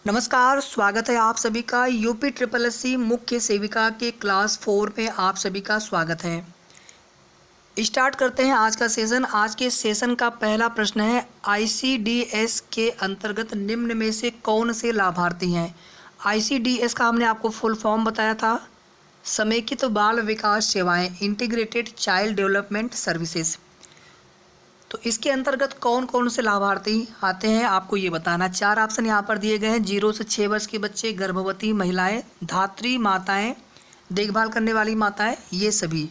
नमस्कार, स्वागत है आप सभी का यूपी ट्रिपल एस सी मुख्य सेविका के क्लास 4 में आप सभी का स्वागत है। स्टार्ट करते हैं आज का सेशन। आज के सेशन का पहला प्रश्न है, आईसीडीएस के अंतर्गत निम्न में से कौन से लाभार्थी हैं। आईसीडीएस का हमने आपको फुल फॉर्म बताया था, समेकित बाल विकास सेवाएं, इंटीग्रेटेड चाइल्ड डेवलपमेंट सर्विसेज। तो इसके अंतर्गत कौन कौन से लाभार्थी आते हैं आपको ये बताना। 4 ऑप्शन यहाँ पर दिए गए हैं। 0 से 6 वर्ष के बच्चे, गर्भवती महिलाएं, धात्री माताएं, देखभाल करने वाली माताएं, ये सभी।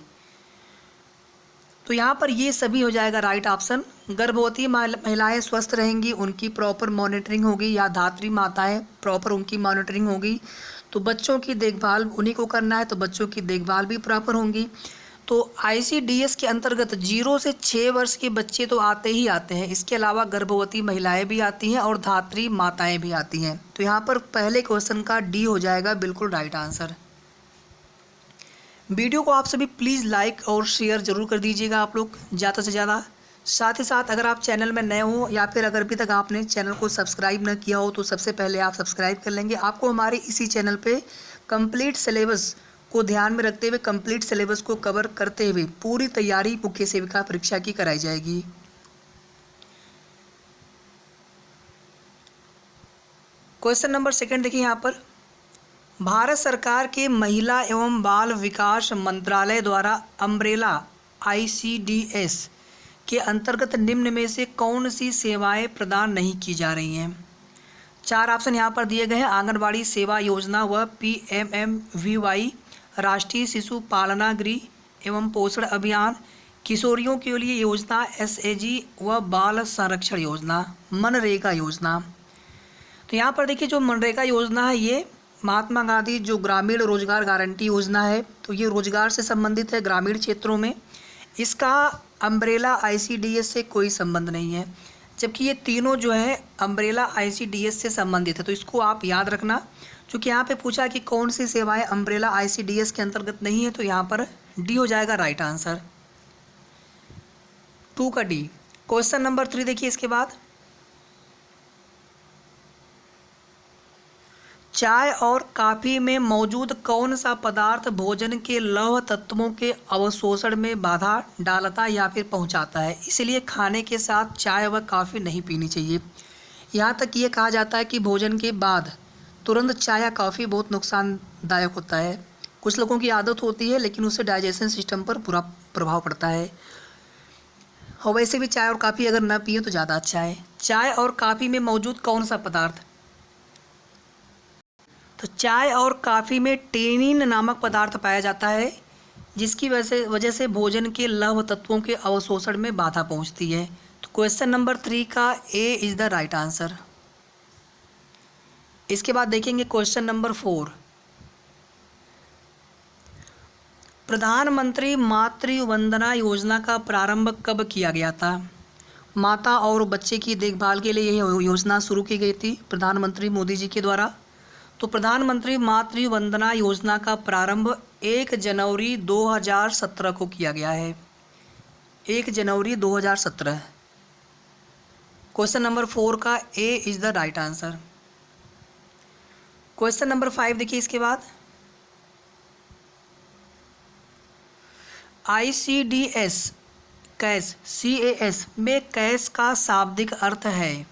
तो यहाँ पर ये सभी हो जाएगा राइट ऑप्शन। गर्भवती महिलाएं स्वस्थ रहेंगी, उनकी प्रॉपर मॉनिटरिंग होगी, या धात्री माताएं प्रॉपर उनकी मॉनिटरिंग होगी। तो बच्चों की देखभाल उन्हीं को करना है, तो बच्चों की देखभाल भी प्रॉपर होंगी। तो आईसीडीएस के अंतर्गत 0 से 6 वर्ष के बच्चे तो आते ही आते हैं। इसके अलावा गर्भवती महिलाएं भी आती हैं और धात्री माताएं भी आती हैं। तो यहाँ पर पहले क्वेश्चन का डी हो जाएगा बिल्कुल राइट आंसर। वीडियो को आप सभी प्लीज़ लाइक और शेयर ज़रूर कर दीजिएगा आप लोग ज़्यादा से ज़्यादा। साथ ही साथ अगर आप चैनल में नए हो या फिर अगर अभी तक आपने चैनल को सब्सक्राइब न किया हो तो सबसे पहले आप सब्सक्राइब कर लेंगे। आपको हमारे इसी चैनल पे कंप्लीट सिलेबस को ध्यान में रखते हुए, कंप्लीट सिलेबस को कवर करते हुए पूरी तैयारी मुख्य सेविका परीक्षा की कराई जाएगी। क्वेश्चन नंबर 2 देखिए यहाँ पर, भारत सरकार के महिला एवं बाल विकास मंत्रालय द्वारा अम्ब्रेला आईसीडीएस के अंतर्गत निम्न में से कौन सी सेवाएं प्रदान नहीं की जा रही हैं। 4 ऑप्शन यहाँ पर दिए गए हैं। आंगनबाड़ी सेवा योजना व PMMVY, राष्ट्रीय शिशु पालना गृह एवं पोषण अभियान, किशोरियों के लिए योजना SAG व बाल संरक्षण योजना, मनरेगा योजना। तो यहाँ पर देखिए जो मनरेगा योजना है ये महात्मा गांधी जो ग्रामीण रोजगार गारंटी योजना है, तो ये रोजगार से संबंधित है ग्रामीण क्षेत्रों में। इसका अम्ब्रेला आईसीडीएस से कोई संबंध नहीं है, जबकि ये तीनों जो है अम्ब्रेला आईसीडीएस से संबंधित है। तो इसको आप याद रखना, क्योंकि यहाँ पे पूछा कि कौन सी सेवाएं अम्ब्रेला आईसीडीएस के अंतर्गत नहीं है, तो यहाँ पर डी हो जाएगा राइट आंसर। 2 का डी। क्वेश्चन नंबर 3 देखिए इसके बाद, चाय और काफ़ी में मौजूद कौन सा पदार्थ भोजन के लौह तत्वों के अवशोषण में बाधा डालता या फिर पहुंचाता है, इसलिए खाने के साथ चाय व काफ़ी नहीं पीनी चाहिए। यहाँ तक ये कहा जाता है कि भोजन के बाद तुरंत चाय या कॉफ़ी बहुत नुकसानदायक होता है। कुछ लोगों की आदत होती है लेकिन उससे डाइजेशन सिस्टम पर बुरा प्रभाव पड़ता है। और वैसे भी चाय और काफ़ी अगर न पिए तो ज़्यादा अच्छा है। चाय और काफ़ी में मौजूद कौन सा पदार्थ, तो चाय और काफ़ी में टेनिन नामक पदार्थ पाया जाता है, जिसकी वजह से भोजन के लौह तत्वों के अवशोषण में बाधा पहुंचती है। तो क्वेश्चन नंबर 3 का A is the right answer. इसके बाद देखेंगे क्वेश्चन नंबर 4, प्रधानमंत्री मातृ वंदना योजना का प्रारंभ कब किया गया था। माता और बच्चे की देखभाल के लिए यह योजना शुरू की गई थी प्रधानमंत्री मोदी जी के द्वारा। तो प्रधानमंत्री मातृ वंदना योजना का प्रारंभ 1 जनवरी 2017 को किया गया है। 1 जनवरी 2017। क्वेश्चन नंबर 4 का A is the right answer. Question number 5 देखिए इसके बाद, आईसीडीएस कैश CAS में कैश का शाब्दिक अर्थ है।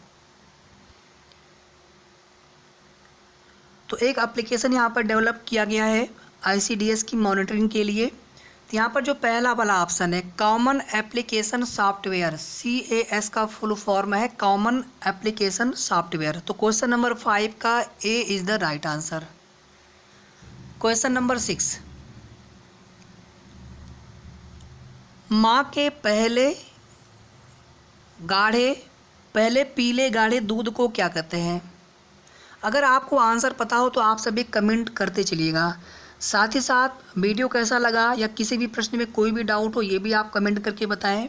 तो एक एप्लीकेशन यहाँ पर डेवलप किया गया है आईसीडीएस की मॉनिटरिंग के लिए। तो यहाँ पर जो पहला वाला ऑप्शन है कॉमन एप्लीकेशन सॉफ्टवेयर, CAS का फुल फॉर्म है कॉमन एप्लीकेशन सॉफ्टवेयर। तो क्वेश्चन नंबर 5 का A is the right answer. Question number 6, माँ के पहले पीले गाढ़े दूध को क्या कहते हैं। अगर आपको आंसर पता हो तो आप सभी कमेंट करते चलिएगा। साथ ही साथ वीडियो कैसा लगा या किसी भी प्रश्न में कोई भी डाउट हो ये भी आप कमेंट करके बताएं।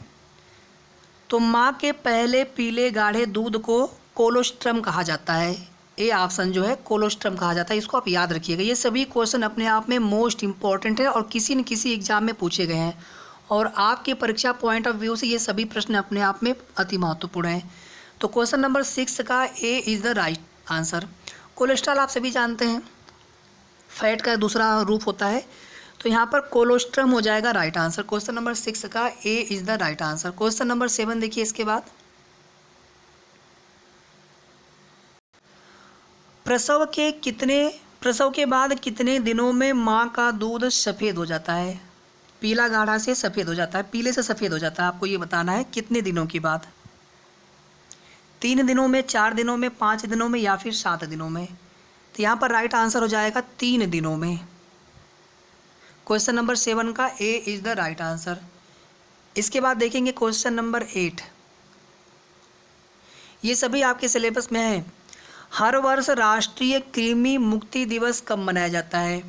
तो माँ के पहले पीले गाढ़े दूध को कोलोस्ट्रम कहा जाता है। ए ऑप्शन जो है कोलोस्ट्रम कहा जाता है, इसको आप याद रखिएगा। ये सभी क्वेश्चन अपने आप में मोस्ट इम्पॉर्टेंट है और किसी न किसी एग्जाम में पूछे गए हैं, और आपके परीक्षा पॉइंट ऑफ व्यू से ये सभी प्रश्न अपने आप में अति महत्वपूर्ण हैं। तो क्वेश्चन नंबर 6 का A is the right answer. Cholesterol आप सभी जानते हैं, फैट का दूसरा रूप होता है। तो यहाँ पर कोलोस्ट्रम हो जाएगा राइट आंसर। क्वेश्चन नंबर 6 का A is the right answer. Question number 7 देखिए इसके बाद, प्रसव के बाद कितने दिनों में माँ का दूध सफ़ेद हो जाता है? पीला गाढ़ा से सफ़ेद हो जाता है, पीले से सफ़ेद हो जाता है, आपको ये बताना है कितने दिनों के बाद। 3 दिनों में, 4 दिनों में, 5 दिनों में या फिर 7 दिनों में? तो यहाँ पर राइट आंसर हो जाएगा 3 दिनों में। क्वेश्चन नंबर 7 का A is the right answer. इसके बाद देखेंगे क्वेश्चन नंबर 8। ये सभी आपके सिलेबस में है। हर वर्ष राष्ट्रीय कृमि मुक्ति दिवस कब मनाया जाता है?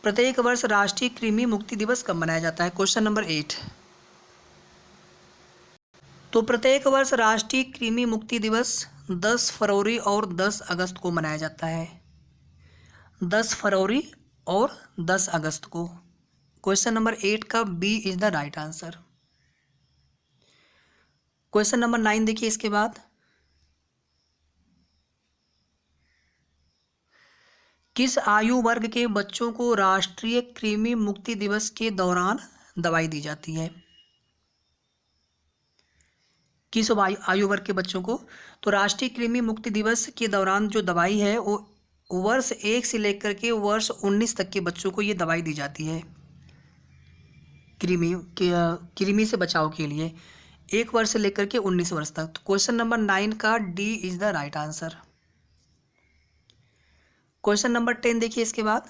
प्रत्येक वर्ष राष्ट्रीय कृमि मुक्ति दिवस कब मनाया जाता है? Question number 8। तो प्रत्येक वर्ष राष्ट्रीय कृमि मुक्ति दिवस 10 फरवरी और 10 अगस्त को मनाया जाता है। 10 फरवरी और 10 अगस्त को। क्वेश्चन नंबर 8 का b is the right answer. Question number 9 देखिए इसके बाद, किस आयु वर्ग के बच्चों को राष्ट्रीय कृमि मुक्ति दिवस के दौरान दवाई दी जाती है? किस आयु वर्ग के बच्चों को? तो राष्ट्रीय कृमि मुक्ति दिवस के दौरान जो दवाई है वो वर्ष 1 से लेकर के वर्ष 19 तक के बच्चों को ये दवाई दी जाती है कृमि से बचाव के लिए, 1 वर्ष से लेकर के 19 वर्ष तक। तो क्वेश्चन नंबर 9 का D is the right answer. Question number 10 देखिए इसके बाद,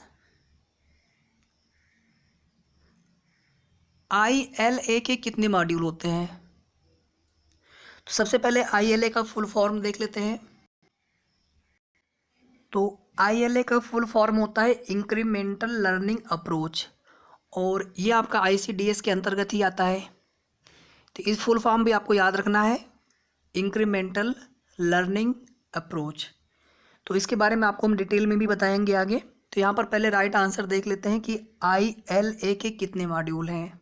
ILA के कितने मॉड्यूल होते हैं? तो सबसे पहले ILA का फुल फॉर्म देख लेते हैं। तो ILA का फुल फॉर्म होता है इंक्रीमेंटल लर्निंग अप्रोच, और ये आपका ICDS के अंतर्गत ही आता है। तो इस फुल फॉर्म भी आपको याद रखना है, इंक्रीमेंटल लर्निंग अप्रोच। तो इसके बारे में आपको हम डिटेल में भी बताएंगे आगे। तो यहाँ पर पहले राइट आंसर देख लेते हैं कि ILA के कितने मॉड्यूल हैं।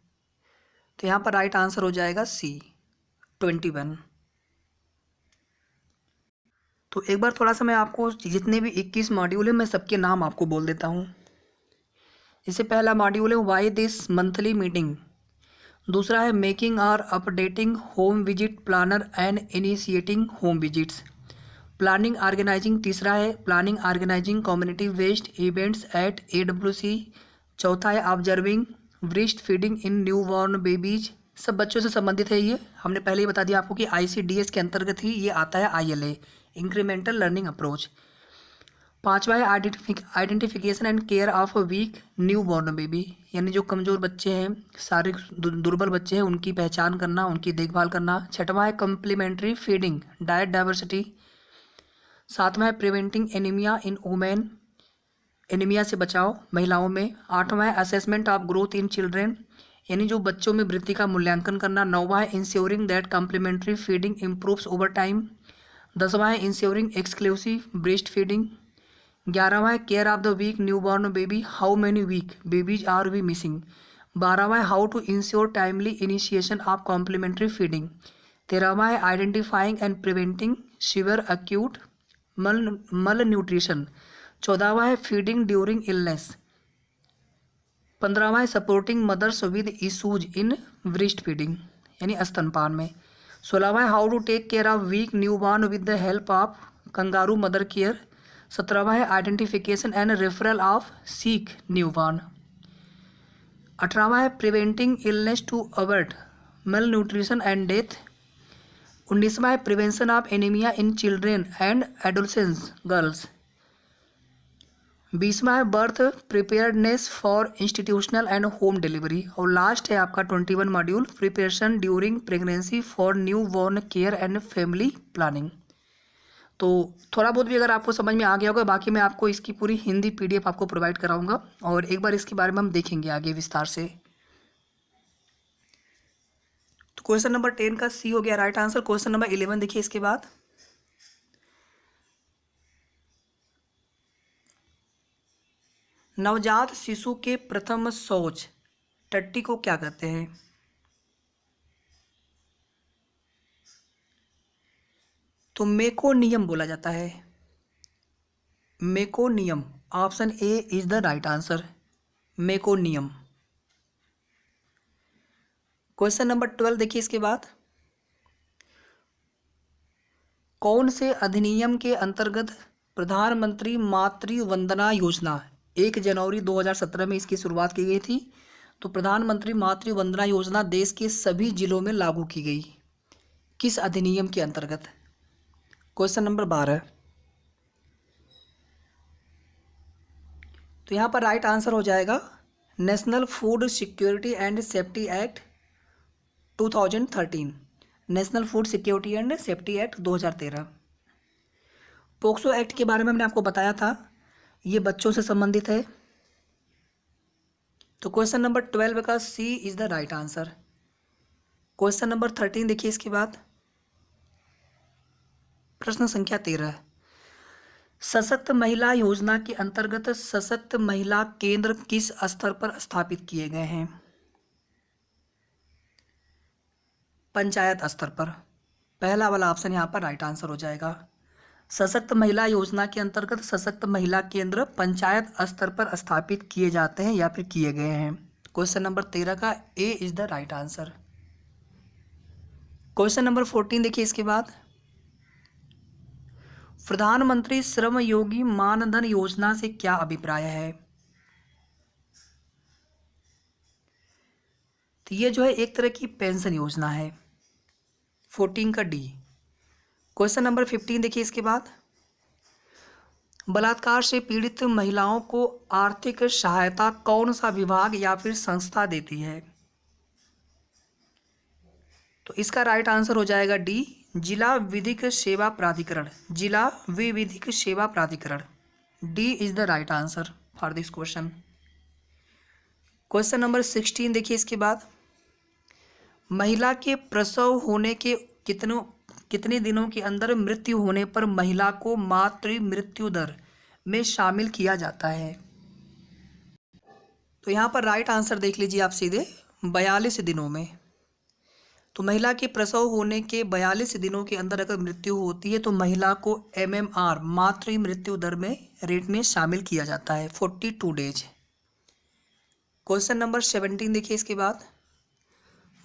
तो यहाँ पर राइट आंसर हो जाएगा C, 21। तो एक बार थोड़ा सा मैं आपको जितने भी 21 मॉड्यूल हैं मैं सबके नाम आपको बोल देता हूँ। इससे पहला मॉड्यूल है वाई दिस मंथली मीटिंग, दूसरा है मेकिंग और updating home visit planner and initiating home visits, planning organizing तीसरा है planning organizing community waste events at AWC, चौथा है observing breast feeding in new born babies. सब बच्चों से संबंधित है ये, हमने पहले ही बता दिया आपको कि ICDS के अंतर्गत ही ये आता है ILA, इंक्रीमेंटल लर्निंग अप्रोच। पांचवा है identification and care of weak new born baby, यानी जो कमज़ोर बच्चे हैं, शारीरिक दुर्बल बच्चे हैं, उनकी पहचान करना, उनकी देखभाल करना। छठवां है कम्प्लीमेंट्री फीडिंग डाइट डाइवर्सिटी। सातवां है प्रिवेंटिंग एनीमिया इन वुमेन, एनीमिया से बचाव महिलाओं में। आठवां है assessment of growth in children, यानी जो बच्चों में वृद्धि का मूल्यांकन करना। नौवां है ensuring that complementary feeding improves over time. 10वां है इंश्योरिंग एक्सक्लूसिव ब्रेस्ट फीडिंग। 11वां है care of the weak new born baby, how many weak babies are we missing. 12वां है how to ensure timely initiation of complementary feeding. 13वां है identifying and preventing severe acute malnutrition. 14वां है feeding during illness. 15वां है supporting mothers with issues in breast feeding, यानी स्तनपान में। 16वां है how to take care of weak new born with the help of kangaroo mother care. 17वां है identification and referral of sick new born. 18वां है preventing illness to avert malnutrition and death. 19वां है prevention of anaemia in children and adolescence girls. 20वां है birth preparedness for institutional and home delivery. और last है आपका 21 module preparation during pregnancy for new born care and family planning. तो थोड़ा बहुत भी अगर आपको समझ में आ गया होगा, बाकी मैं आपको इसकी पूरी हिंदी PDF आपको प्रोवाइड कराऊंगा और एक बार इसके बारे में हम देखेंगे आगे विस्तार से। तो क्वेश्चन नंबर 10 का C हो गया राइट आंसर। क्वेश्चन नंबर 11 देखिए इसके बाद, नवजात शिशु के प्रथम शौच टट्टी को क्या कहते हैं? तो मेकोनियम बोला जाता है। Meconium, option A is the right answer, meconium. Question number 12 देखिए इसके बाद, कौन से अधिनियम के अंतर्गत प्रधानमंत्री मातृ वंदना योजना 1 जनवरी 2017 में इसकी शुरुआत की गई थी। तो प्रधानमंत्री मातृ वंदना योजना देश के सभी जिलों में लागू की गई, किस अधिनियम के अंतर्गत? क्वेश्चन नंबर 12, तो यहाँ पर राइट आंसर हो जाएगा national food security and safety act 2013, national food security and safety act 2013। POCSO act के बारे में मैंने आपको बताया था, ये बच्चों से संबंधित है। तो क्वेश्चन नंबर 12 का C is the right answer. Question number 13 देखिए इसके बाद, प्रश्न संख्या 13, सशक्त महिला योजना के अंतर्गत सशक्त महिला केंद्र किस स्तर पर स्थापित किए गए हैं? पंचायत स्तर पर, पहला वाला ऑप्शन यहाँ पर राइट आंसर हो जाएगा। सशक्त महिला योजना के अंतर्गत सशक्त महिला केंद्र पंचायत स्तर पर स्थापित किए जाते हैं या फिर किए गए हैं। क्वेश्चन नंबर 13 का A is the right answer. Question number 14 देखिए इसके बाद, प्रधानमंत्री श्रम योगी मानधन योजना से क्या अभिप्राय है? तो ये जो है एक तरह की पेंशन योजना है, 14 का डी। क्वेश्चन नंबर 15 देखिए इसके बाद, बलात्कार से पीड़ित महिलाओं को आर्थिक सहायता कौन सा विभाग या फिर संस्था देती है? तो इसका राइट आंसर हो जाएगा डी, जिला विधिक सेवा प्राधिकरण, जिला विधिक सेवा प्राधिकरण। D is the right answer for this question. Question number 16 देखिए इसके बाद, महिला के प्रसव होने के कितने दिनों के अंदर मृत्यु होने पर महिला को मातृ मृत्यु दर में शामिल किया जाता है? तो यहाँ पर राइट आंसर देख लीजिए आप सीधे, 42 दिनों में। तो महिला के प्रसव होने के 42 दिनों के अंदर अगर मृत्यु होती है तो महिला को MMR मातृ मृत्यु दर में रेट में शामिल किया जाता है, 42 डेज। क्वेश्चन नंबर 17 देखिए इसके बाद,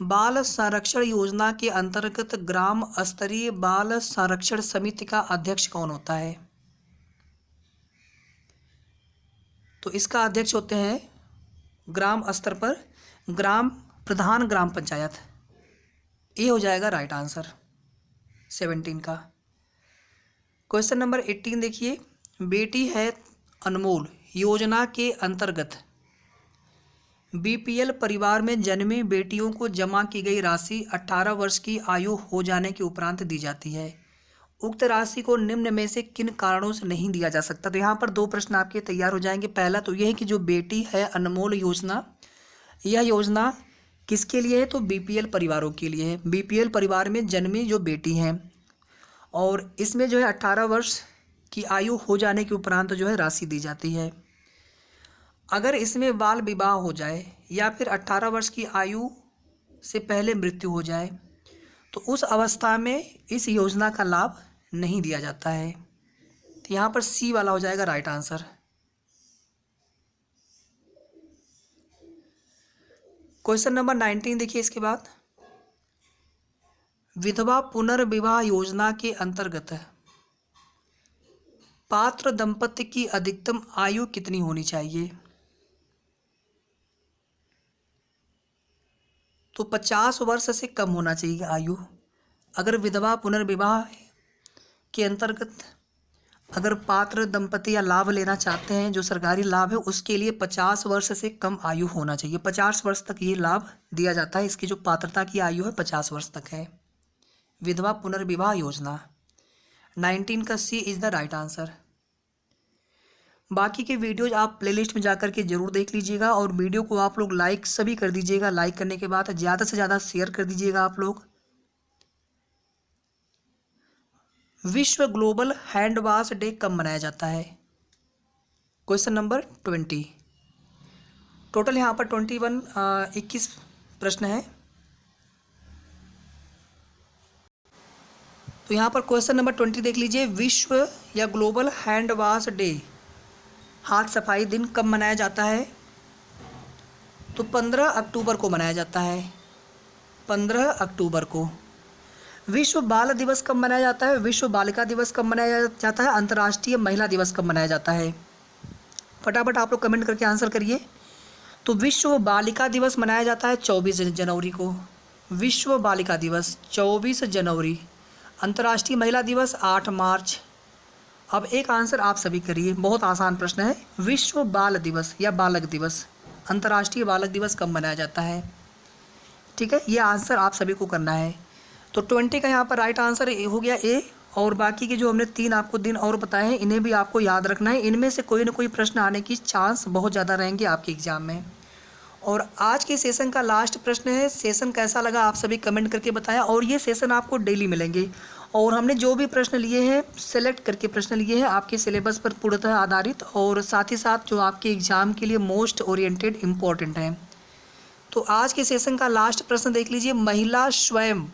बाल संरक्षण योजना के अंतर्गत ग्राम स्तरीय बाल संरक्षण समिति का अध्यक्ष कौन होता है? तो इसका अध्यक्ष होते हैं ग्राम स्तर पर प्रधान ग्राम पंचायत। ये हो जाएगा राइट आंसर 17 का। क्वेश्चन नंबर 18 देखिए, बेटी है अनमोल योजना के अंतर्गत BPL परिवार में जन्मी बेटियों को जमा की गई राशि 18 वर्ष की आयु हो जाने के उपरांत दी जाती है। उक्त राशि को निम्न में से किन कारणों से नहीं दिया जा सकता? तो यहाँ पर दो प्रश्न आपके तैयार हो जाएंगे। पहला तो यह है कि जो बेटी है अनमोल योजना, यह योजना किसके लिए है? तो BPL परिवारों के लिए है। BPL परिवार में जन्मी जो बेटी हैं, और इसमें जो है 18 वर्ष की आयु हो जाने के उपरांत जो है राशि दी जाती है। अगर इसमें बाल विवाह हो जाए या फिर 18 वर्ष की आयु से पहले मृत्यु हो जाए तो उस अवस्था में इस योजना का लाभ नहीं दिया जाता है। तो यहाँ पर सी वाला हो जाएगा राइट आंसर। क्वेश्चन नंबर 19 देखिए इसके बाद, विधवा पुनर्विवाह योजना के अंतर्गत पात्र दंपति की अधिकतम आयु कितनी होनी चाहिए? तो 50 वर्ष से कम होना चाहिए आयु। अगर विधवा पुनर्विवाह के अंतर्गत अगर पात्र दंपति या लाभ लेना चाहते हैं, जो सरकारी लाभ है, उसके लिए 50 वर्ष से कम आयु होना चाहिए। 50 वर्ष तक ये लाभ दिया जाता है। इसकी जो पात्रता की आयु है 50 वर्ष तक है। विधवा पुनर्विवाह योजना 19 का C is the right answer. बाकी के वीडियोज आप प्लेलिस्ट में जाकर के जरूर देख लीजिएगा, और वीडियो को आप लोग लाइक सभी कर दीजिएगा। लाइक करने के बाद ज़्यादा से ज़्यादा शेयर कर दीजिएगा आप लोग। विश्व ग्लोबल हैंड वॉश डे कब मनाया जाता है? Question number 20। टोटल यहाँ पर 21 प्रश्न है। तो यहाँ पर क्वेश्चन नंबर 20 देख लीजिए, विश्व या ग्लोबल हैंड वॉश डे, हाथ सफाई दिन कब मनाया जाता है? तो 15 अक्टूबर को मनाया जाता है, 15 अक्टूबर को। विश्व बाल दिवस कब मनाया जाता है? विश्व बालिका दिवस कब मनाया जाता है? अंतर्राष्ट्रीय महिला दिवस कब मनाया जाता है? फटाफट आप लोग कमेंट करके आंसर करिए। तो विश्व बालिका दिवस मनाया जाता है 24 जनवरी को, विश्व बालिका दिवस 24 जनवरी। अंतर्राष्ट्रीय महिला दिवस 8 मार्च। अब एक आंसर आप सभी करिए, बहुत आसान प्रश्न है। विश्व बाल दिवस या बालक दिवस, अंतर्राष्ट्रीय बालक दिवस कब मनाया जाता है? ठीक है, ये आंसर आप सभी को करना है। तो 20 का यहाँ पर राइट आंसर हो गया ए, और बाकी के जो हमने 3 आपको दिन और बताए हैं इन्हें भी आपको याद रखना है। इनमें से कोई ना कोई प्रश्न आने की चांस बहुत ज़्यादा रहेंगे आपके एग्ज़ाम में। और आज के सेशन का लास्ट प्रश्न है, सेशन कैसा लगा आप सभी कमेंट करके बताया। और ये सेशन आपको डेली मिलेंगे, और हमने जो भी प्रश्न लिए हैं सेलेक्ट करके प्रश्न लिए हैं आपके सिलेबस पर पूर्णतः आधारित, और साथ ही साथ जो आपके एग्ज़ाम के लिए मोस्ट ओरिएंटेड इम्पोर्टेंट हैं। तो आज के सेशन का लास्ट प्रश्न देख लीजिए, महिला स्वयं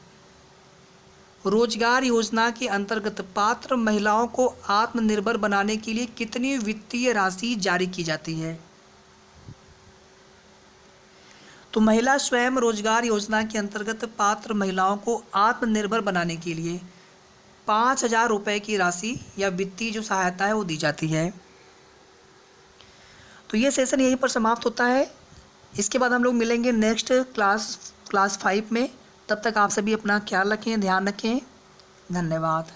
रोजगार योजना के अंतर्गत पात्र महिलाओं को आत्मनिर्भर बनाने के लिए कितनी वित्तीय राशि जारी की जाती है? तो महिला स्वयं रोजगार योजना के अंतर्गत पात्र महिलाओं को आत्मनिर्भर बनाने के लिए 5,000 रुपये की राशि या वित्तीय जो सहायता है वो दी जाती है। तो ये सेशन यहीं पर समाप्त होता है। इसके बाद हम लोग मिलेंगे नेक्स्ट क्लास 5 में। तब तक आप सभी अपना ख्याल रखें, ध्यान रखें। धन्यवाद।